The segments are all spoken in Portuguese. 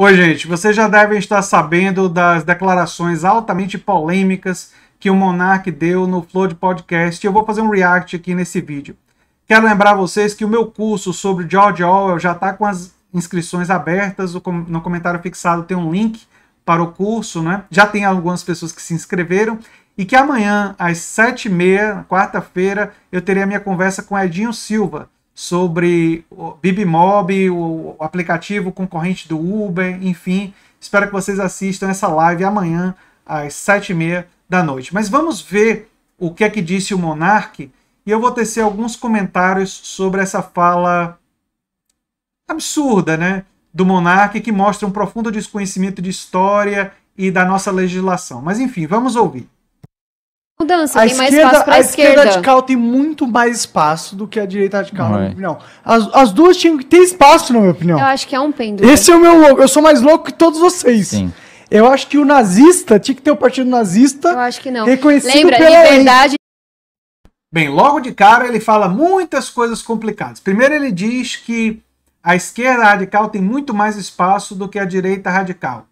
Oi, gente, vocês já devem estar sabendo das declarações altamente polêmicas que o Monark deu no Flow de Podcast. Eu vou fazer um react aqui nesse vídeo. Quero lembrar vocês que o meu curso sobre George Orwell já está com as inscrições abertas. No comentário fixado tem um link para o curso, né? Já tem algumas pessoas que se inscreveram. E que amanhã, às 7h30, quarta-feira, eu terei a minha conversa com Edinho Silva sobre o Bibimob, o aplicativo concorrente do Uber, enfim. Espero que vocês assistam essa live amanhã, às 7h30 da noite. Mas vamos ver o que é que disse o Monark, e eu vou tecer alguns comentários sobre essa fala absurda, né, do Monark, que mostra um profundo desconhecimento de história e da nossa legislação. Mas enfim, vamos ouvir. Mudança, tem mais espaço para a esquerda radical tem muito mais espaço do que a direita radical, na minha opinião. As duas tinham que ter espaço, na minha opinião. Eu acho que é um pêndulo. Esse é o meu louco. Eu sou mais louco que todos vocês. Sim. Eu acho que o nazista tinha que ter o partido nazista. Eu acho que não. Reconhecido Lembra, pela liberdade. Bem, logo de cara ele fala muitas coisas complicadas. Primeiro ele diz que a esquerda radical tem muito mais espaço do que a direita radical.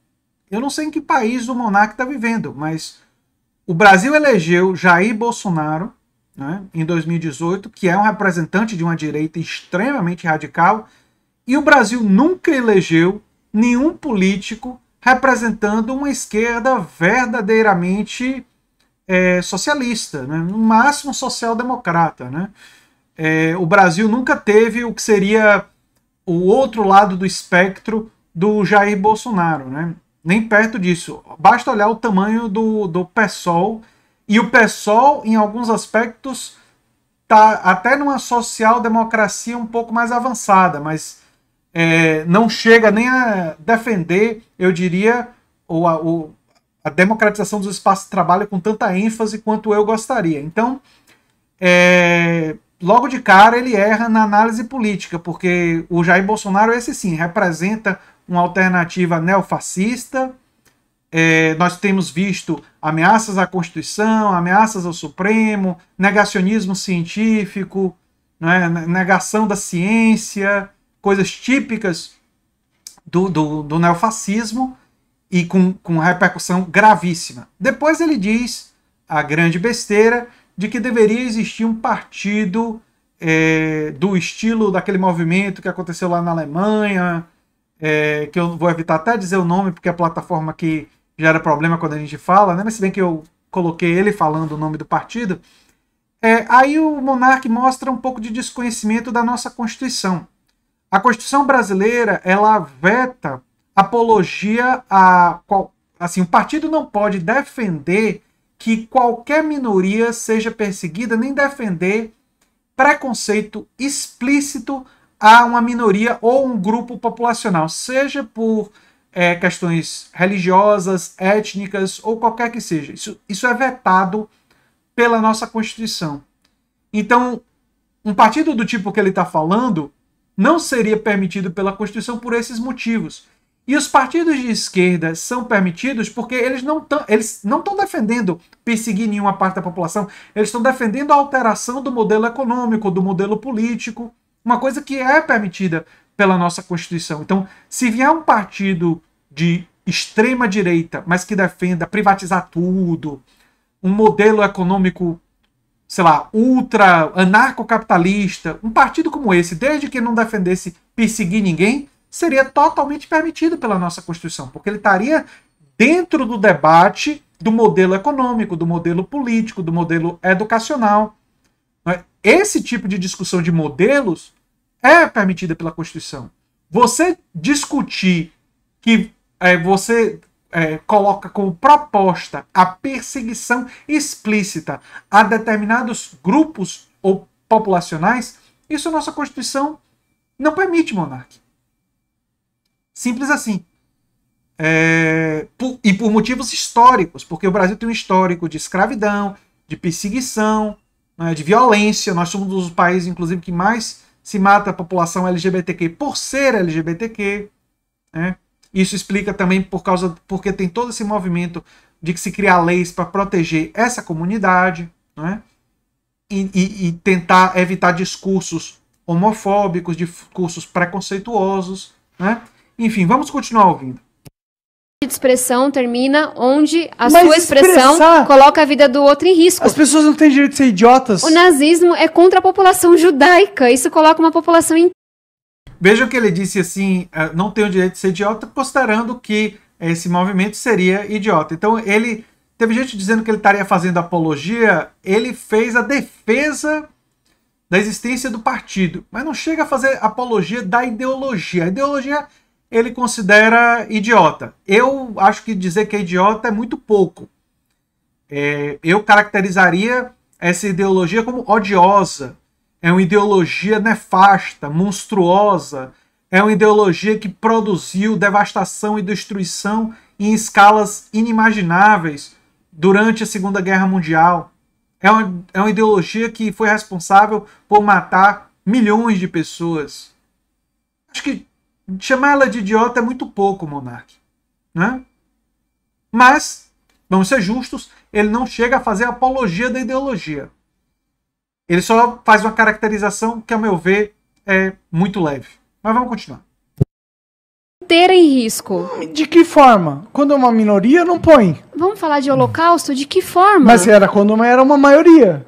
Eu não sei em que país o Monark está vivendo, mas o Brasil elegeu Jair Bolsonaro, né, em 2018, que é um representante de uma direita extremamente radical, e o Brasil nunca elegeu nenhum político representando uma esquerda verdadeiramente socialista, né, no máximo social-democrata. Né? O Brasil nunca teve o que seria o outro lado do espectro do Jair Bolsonaro, né? Nem perto disso. Basta olhar o tamanho do PSOL, e o PSOL, em alguns aspectos, está até numa social-democracia um pouco mais avançada, mas não chega nem a defender, eu diria, a democratização dos espaços de trabalho com tanta ênfase quanto eu gostaria. Então, logo de cara, ele erra na análise política, porque o Jair Bolsonaro, esse sim, representa uma alternativa neofascista. Nós temos visto ameaças à Constituição, ameaças ao Supremo, negacionismo científico, né, negação da ciência, coisas típicas do neofascismo e com repercussão gravíssima. Depois ele diz a grande besteira de que deveria existir um partido do estilo daquele movimento que aconteceu lá na Alemanha, que eu vou evitar até dizer o nome, porque a plataforma aqui gera problema quando a gente fala, né? Mas se bem que eu coloquei ele falando o nome do partido. Aí o Monark mostra um pouco de desconhecimento da nossa Constituição. A Constituição brasileira, ela veta apologia a... Assim, o partido não pode defender que qualquer minoria seja perseguida, nem defender preconceito explícito a uma minoria ou um grupo populacional, seja por questões religiosas, étnicas ou qualquer que seja. Isso é vetado pela nossa Constituição. Então, um partido do tipo que ele está falando não seria permitido pela Constituição por esses motivos. E os partidos de esquerda são permitidos porque eles não estão defendendo perseguir nenhuma parte da população, eles estão defendendo a alteração do modelo econômico, do modelo político, uma coisa que é permitida pela nossa Constituição. Então, se vier um partido de extrema direita, mas que defenda privatizar tudo, um modelo econômico, sei lá, ultra anarcocapitalista, um partido como esse, desde que não defendesse perseguir ninguém, seria totalmente permitido pela nossa Constituição, porque ele estaria dentro do debate do modelo econômico, do modelo político, do modelo educacional. Esse tipo de discussão de modelos é permitida pela Constituição. Você discutir que você coloca como proposta a perseguição explícita a determinados grupos ou populacionais, isso a nossa Constituição não permite, Monark. Simples assim. E por motivos históricos, porque o Brasil tem um histórico de escravidão, de perseguição, né, de violência. Nós somos um dos países, inclusive, que mais se mata a população LGBTQ por ser LGBTQ. Né? Isso explica também porque tem todo esse movimento de que se criar leis para proteger essa comunidade, né? E tentar evitar discursos homofóbicos, discursos preconceituosos. Né? Enfim, vamos continuar ouvindo. De expressão termina onde a sua expressão coloca a vida do outro em risco. As pessoas não têm direito de ser idiotas. O nazismo é contra a população judaica. Isso coloca uma população em... Veja que ele disse assim, não tem o direito de ser idiota, considerando que esse movimento seria idiota. Então ele... Teve gente dizendo que ele estaria fazendo apologia, ele fez a defesa da existência do partido, mas não chega a fazer apologia da ideologia. A ideologia ele considera idiota. Eu acho que dizer que é idiota é muito pouco. Eu caracterizaria essa ideologia como odiosa. É uma ideologia nefasta, monstruosa. É uma ideologia que produziu devastação e destruição em escalas inimagináveis durante a Segunda Guerra Mundial. É uma ideologia que foi responsável por matar milhões de pessoas. Acho que chamar ela de idiota é muito pouco, Monark, né? Mas, vamos ser justos, ele não chega a fazer apologia da ideologia. Ele só faz uma caracterização que, ao meu ver, é muito leve. Mas vamos continuar. Inteira em risco. De que forma? Quando é uma minoria, não põe. Vamos falar de holocausto? De que forma? Mas era quando era uma maioria.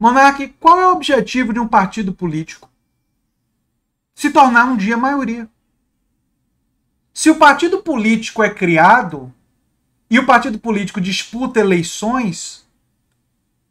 Monark, qual é o objetivo de um partido político? Se tornar um dia maioria. Se o partido político é criado e o partido político disputa eleições,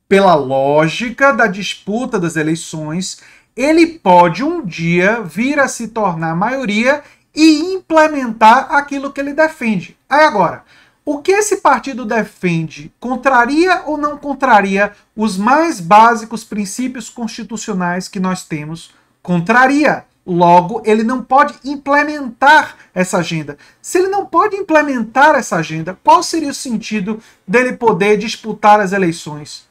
pela lógica da disputa das eleições, ele pode um dia vir a se tornar maioria e implementar aquilo que ele defende. Aí agora, o que esse partido defende contraria ou não contraria os mais básicos princípios constitucionais que nós temos? Contraria. Logo, ele não pode implementar essa agenda. Se ele não pode implementar essa agenda, qual seria o sentido dele poder disputar as eleições?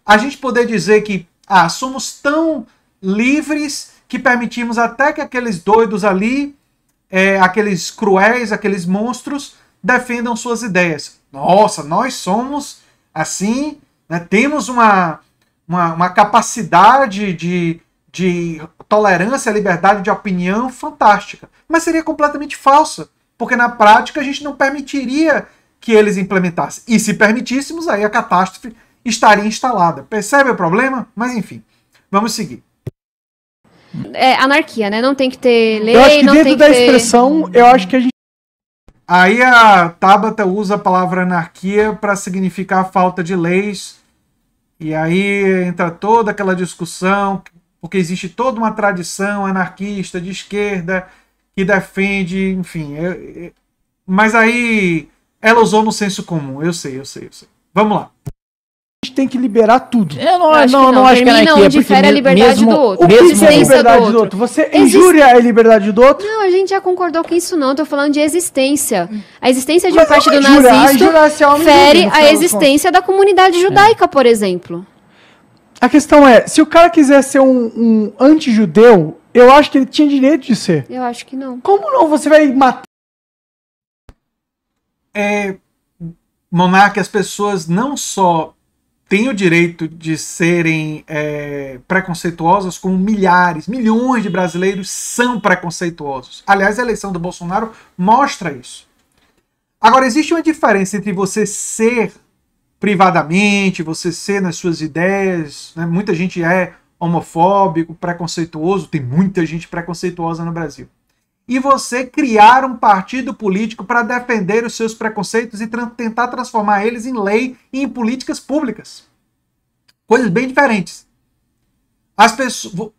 A gente poder dizer que somos tão livres que permitimos até que aqueles doidos ali, aqueles cruéis, aqueles monstros, defendam suas ideias. Nossa, nós somos assim, né, temos uma capacidade de tolerância, liberdade de opinião fantástica. Mas seria completamente falsa, porque na prática a gente não permitiria que eles implementassem. E se permitíssemos, aí a catástrofe estaria instalada. Percebe o problema? Mas enfim, vamos seguir. É anarquia, né? Não tem que ter lei, eu acho que não dentro tem que da ter... expressão, eu acho que a gente... Aí a Tabata usa a palavra anarquia para significar falta de leis. E aí entra toda aquela discussão, porque existe toda uma tradição anarquista de esquerda que defende, enfim. Mas aí ela usou no senso comum. Eu sei. Vamos lá. A gente tem que liberar tudo. Eu não acho que é anarquia, onde difere a liberdade do outro. O que é a liberdade do outro? Você injúria a liberdade do outro? Não, a gente já concordou com isso não. Tô falando de existência. A existência de um partido nazista fere a existência da comunidade judaica, por exemplo. A questão é, se o cara quiser ser um anti-judeu, eu acho que ele tinha direito de ser. Eu acho que não. Como não? Você vai matar... Monarca, as pessoas não só têm o direito de serem preconceituosas, como milhões de brasileiros são preconceituosos. Aliás, a eleição do Bolsonaro mostra isso. Agora, existe uma diferença entre você ser privadamente, você ser nas suas ideias, né? Muita gente é homofóbico, preconceituoso, tem muita gente preconceituosa no Brasil. E você criar um partido político para defender os seus preconceitos e tentar transformar eles em lei e em políticas públicas. Coisas bem diferentes. As pessoas,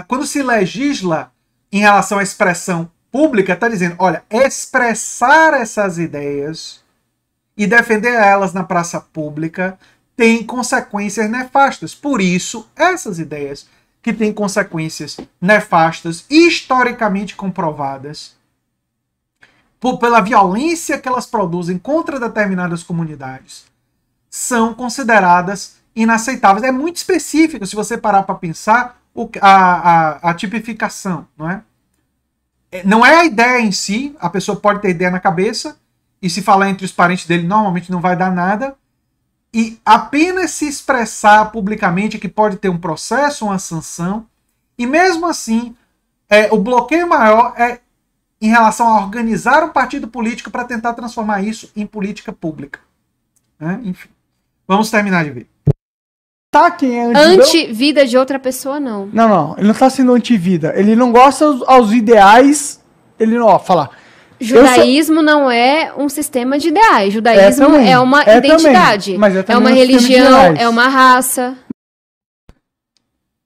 quando se legisla em relação à expressão pública, está dizendo, olha, expressar essas ideias e defender elas na praça pública tem consequências nefastas. Por isso, essas ideias que têm consequências nefastas, historicamente comprovadas, pela violência que elas produzem contra determinadas comunidades, são consideradas inaceitáveis. É muito específico, se você parar para pensar, a tipificação. Não é a ideia em si, a pessoa pode ter ideia na cabeça, e se falar entre os parentes dele, normalmente não vai dar nada. E apenas se expressar publicamente que pode ter um processo, uma sanção. E mesmo assim, O bloqueio maior é em relação a organizar um partido político para tentar transformar isso em política pública. Enfim, vamos terminar de ver. Tá, quem é anti-vida de outra pessoa, não. Não, ele não tá sendo anti-vida. Ele não gosta aos ideais. Ele não, fala. Judaísmo não é um sistema de ideais. Judaísmo é uma identidade. Mas é uma religião, é uma raça.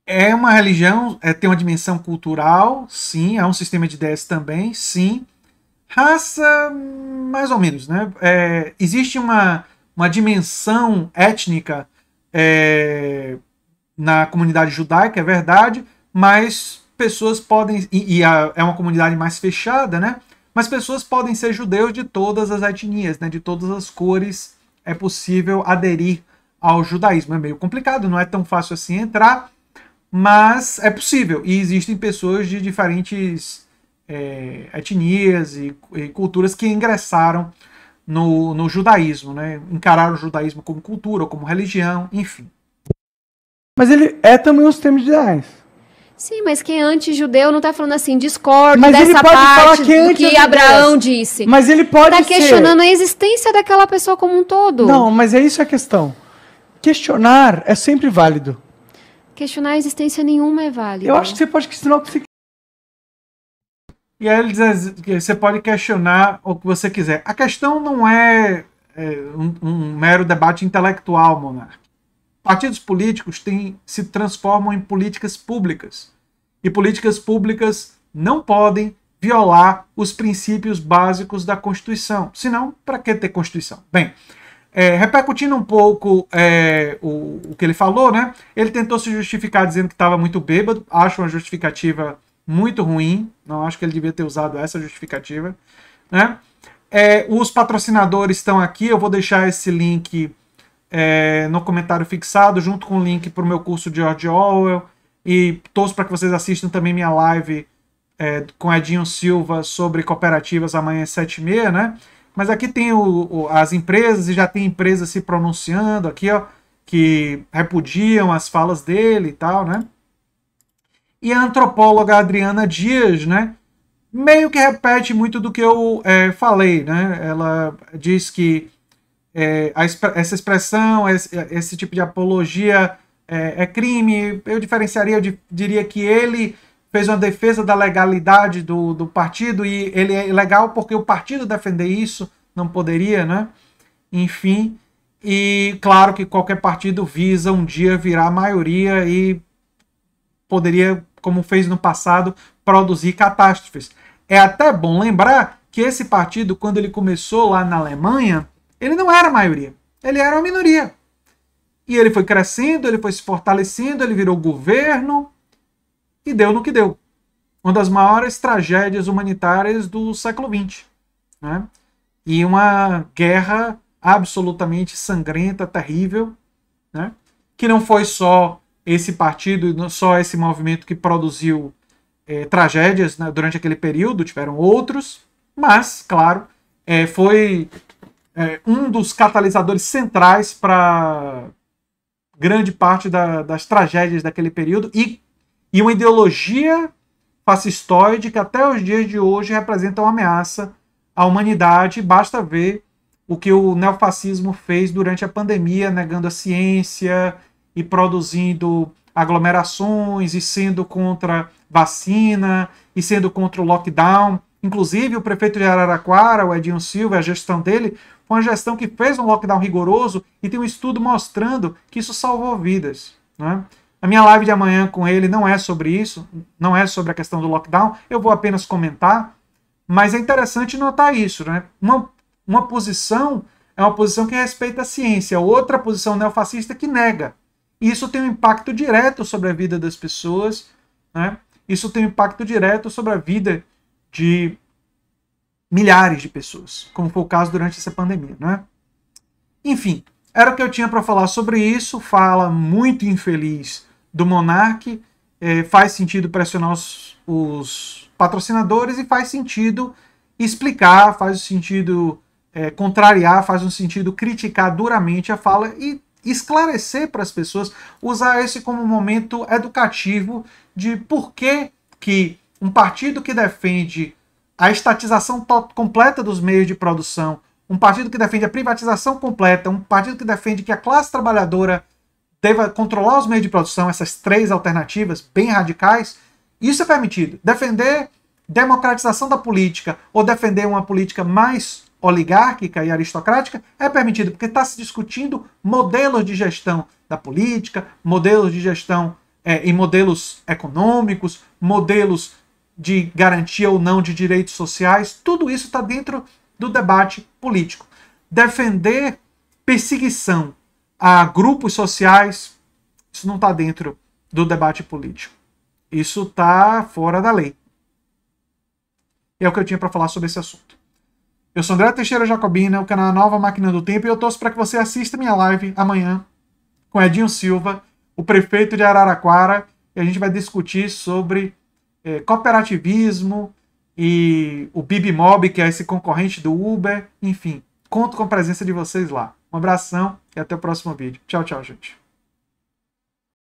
É uma religião, tem uma dimensão cultural, sim. É um sistema de ideias também, sim. Raça, mais ou menos, né? Existe uma dimensão étnica na comunidade judaica, é verdade, mas pessoas podem... é uma comunidade mais fechada, né? Mas pessoas podem ser judeus de todas as etnias, né? De todas as cores. É possível aderir ao judaísmo. É meio complicado, não é tão fácil assim entrar, mas é possível. E existem pessoas de diferentes etnias e culturas que ingressaram no judaísmo, né? Encararam o judaísmo como cultura, como religião, enfim. Mas ele é também um sistema de ideais. Sim, mas quem é anti-judeu não está falando assim, discordo mas dessa parte do que Abraão disse. Mas ele pode Está questionando a existência daquela pessoa como um todo. Não, mas é isso a questão. Questionar é sempre válido. Questionar a existência nenhuma é válido. Eu acho que você pode questionar o que você quiser. E aí ele diz que você pode questionar o que você quiser. A questão não é um mero debate intelectual, Monark. Partidos políticos se transformam em políticas públicas. E políticas públicas não podem violar os princípios básicos da Constituição. Senão, para que ter Constituição? Bem, repercutindo um pouco o que ele falou, né? Ele tentou se justificar dizendo que estava muito bêbado. Acho uma justificativa muito ruim. Não acho que ele devia ter usado essa justificativa, né? Os patrocinadores estão aqui. Eu vou deixar esse link no comentário fixado, junto com o link para o meu curso de George Orwell, e torço para que vocês assistam também minha live com Edinho Silva sobre cooperativas amanhã às 7h30, né? Mas aqui tem as empresas, e já tem empresas se pronunciando aqui, ó, que repudiam as falas dele e tal, né? E a antropóloga Adriana Dias, né, meio que repete muito do que eu falei, né? Ela diz que essa expressão, esse tipo de apologia é crime. Eu diferenciaria, eu diria que ele fez uma defesa da legalidade do partido, e ele é ilegal porque o partido defender isso não poderia, né? Enfim, e claro que qualquer partido visa um dia virar maioria e poderia, como fez no passado, produzir catástrofes. É até bom lembrar que esse partido, quando ele começou lá na Alemanha, ele não era a maioria, ele era uma minoria. E ele foi crescendo, ele foi se fortalecendo, ele virou governo e deu no que deu. Uma das maiores tragédias humanitárias do século XX, né? E uma guerra absolutamente sangrenta, terrível, né? Que não foi só esse partido, não só esse movimento que produziu tragédias, né, durante aquele período, tiveram outros, mas, claro, foi um dos catalisadores centrais para grande parte das tragédias daquele período, e uma ideologia fascistoide que até os dias de hoje representa uma ameaça à humanidade. Basta ver o que o neofascismo fez durante a pandemia, negando a ciência e produzindo aglomerações, e sendo contra vacina, e sendo contra o lockdown. Inclusive, o prefeito de Araraquara, o Edinho Silva, a gestão dele, foi uma gestão que fez um lockdown rigoroso, e tem um estudo mostrando que isso salvou vidas, né? A minha live de amanhã com ele não é sobre isso, não é sobre a questão do lockdown, eu vou apenas comentar, mas é interessante notar isso, né? Uma posição é uma posição que respeita a ciência, outra posição neofascista que nega. E isso tem um impacto direto sobre a vida das pessoas, né? Isso tem um impacto direto sobre a vida de milhares de pessoas, como foi o caso durante essa pandemia, né? Enfim, era o que eu tinha para falar sobre isso. Fala muito infeliz do Monark, faz sentido pressionar os patrocinadores, e faz sentido explicar, faz sentido contrariar, faz um sentido criticar duramente a fala e esclarecer para as pessoas, usar esse como um momento educativo de por que um partido que defende a estatização completa dos meios de produção, um partido que defende a privatização completa, um partido que defende que a classe trabalhadora deva controlar os meios de produção, essas 3 alternativas bem radicais, isso é permitido. Defender democratização da política ou defender uma política mais oligárquica e aristocrática é permitido, porque está se discutindo modelos de gestão da política, modelos de gestão e modelos econômicos, modelos de garantia ou não de direitos sociais, tudo isso está dentro do debate político. Defender perseguição a grupos sociais, isso não está dentro do debate político. Isso está fora da lei. É o que eu tinha para falar sobre esse assunto. Eu sou André Teixeira Jacobina, o canal Nova Máquina do Tempo, e eu torço para que você assista minha live amanhã com Edinho Silva, o prefeito de Araraquara, e a gente vai discutir sobre cooperativismo e o Bibimob, que é esse concorrente do Uber, enfim. Conto com a presença de vocês lá. Um abração e até o próximo vídeo. Tchau, tchau, gente.